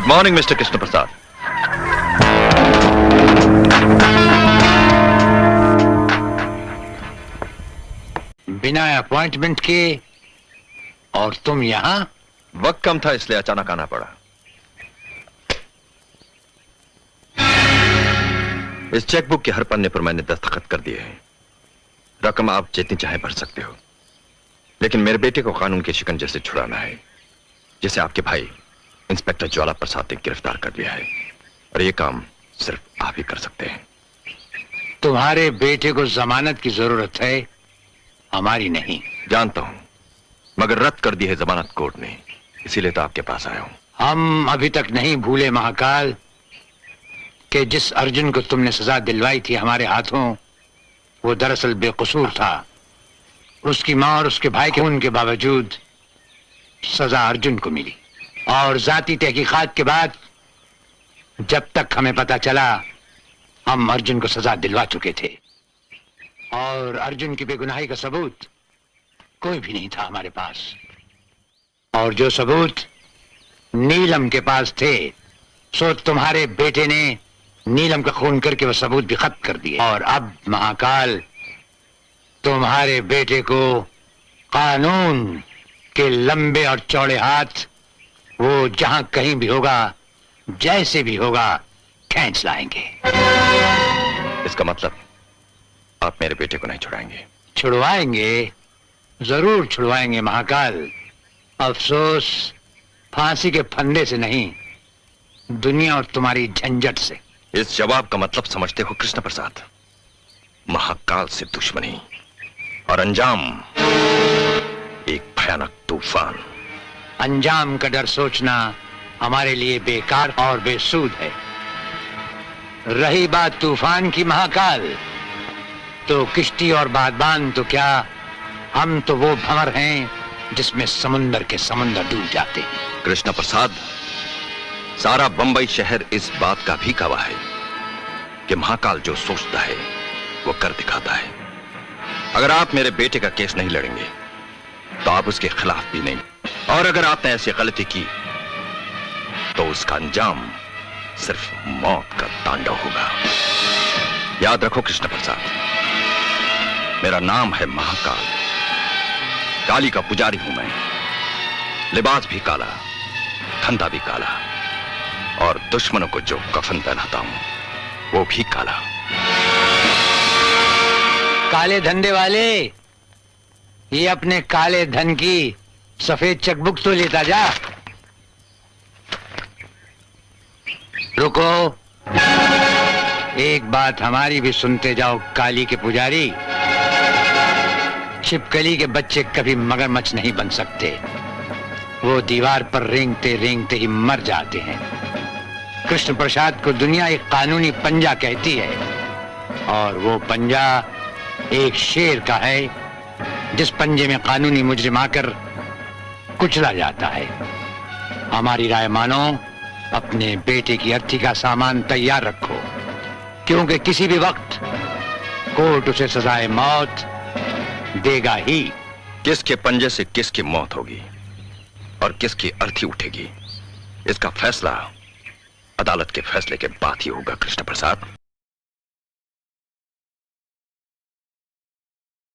Good morning mister Krishna Prasad. बिना appointment के और तुम यहाँ? वक्त कम था इसलिए अचानक आना पड़ा। इस चेकबुक के हर पन्ने पर मैंने दस्तखत कर दिए हैं। रकम आप जितनी चाहे भर सकते हो, लेकिन मेरे बेटे को कानून के शिकंजे से छुड़ाना है, जिसे आपके भाई इंस्पेक्टर ज्वाला प्रसाद ने गिरफ्तार कर लिया है, और यह काम सिर्फ आप ही कर सकते हैं। तुम्हारे बेटे को जमानत की जरूरत है, हमारी नहीं। जानता हूं, मगर रद्द कर दी है जमानत कोर्ट ने, इसीलिए तो आपके पास आया हूं। हम अभी तक नहीं भूले महाकाल कि जिस अर्जुन को तुमने सजा दिलवाई थी हमारे हाथों, वो दरअसल बेकसूर था। उसकी मां और उसके भाई के खून के बावजूद सजा अर्जुन को मिली, और जाती तहकीकात के बाद जब तक हमें पता चला, हम अर्जुन को सजा दिलवा चुके थे, और अर्जुन की बेगुनाही का सबूत कोई भी नहीं था हमारे पास। और जो सबूत नीलम के पास थे, सो तुम्हारे बेटे ने नीलम का खून करके वो सबूत भी खत्म कर दिए। और अब महाकाल, तुम्हारे बेटे को कानून के लंबे और चौड़े हाथ वो जहां कहीं भी होगा, जैसे भी होगा, खींच लाएंगे। इसका मतलब आप मेरे बेटे को नहीं छुड़ाएंगे? छुड़वाएंगे, जरूर छुड़वाएंगे महाकाल। अफसोस फांसी के फंदे से नहीं, दुनिया और तुम्हारी झंझट से। इस जवाब का मतलब समझते हो कृष्ण प्रसाद? महाकाल से दुश्मनी और अंजाम एक भयानक तूफान। अंजाम का डर सोचना हमारे लिए बेकार और बेसूद है। रही बात तूफान की महाकाल, तो किश्ती और बादबान तो क्या, हम तो वो भंवर हैं जिसमें समुंदर के समंदर डूब जाते हैं। कृष्ण प्रसाद, सारा बंबई शहर इस बात का भी गवाह है कि महाकाल जो सोचता है वो कर दिखाता है। अगर आप मेरे बेटे का केस नहीं लड़ेंगे तो आप उसके खिलाफ भी नहीं, और अगर आपने ऐसी गलती की तो उसका अंजाम सिर्फ मौत का तांडव होगा। याद रखो कृष्ण प्रसाद, मेरा नाम है महाकाल। काली का पुजारी हूं मैं। लिबास भी काला, धंधा भी काला, और दुश्मनों को जो कफन पहनाता हूं वो भी काला। काले धंधे वाले, ये अपने काले धन की सफेद चेकबुक तो लेता जा। रुको, एक बात हमारी भी सुनते जाओ काली के पुजारी। छिपकली के बच्चे कभी मगरमच्छ नहीं बन सकते, वो दीवार पर रेंगते रेंगते ही मर जाते हैं। कृष्ण प्रसाद को दुनिया एक कानूनी पंजा कहती है, और वो पंजा एक शेर का है जिस पंजे में कानूनी मुजरिम आकर कुचला जाता है। हमारी राय मानो, अपने बेटे की अर्थी का सामान तैयार रखो, क्योंकि किसी भी वक्त कोर्ट उसे सजाए मौत देगा ही। किसके पंजे से किसकी मौत होगी और किसकी अर्थी उठेगी, इसका फैसला अदालत के फैसले के बाद ही होगा कृष्ण प्रसाद।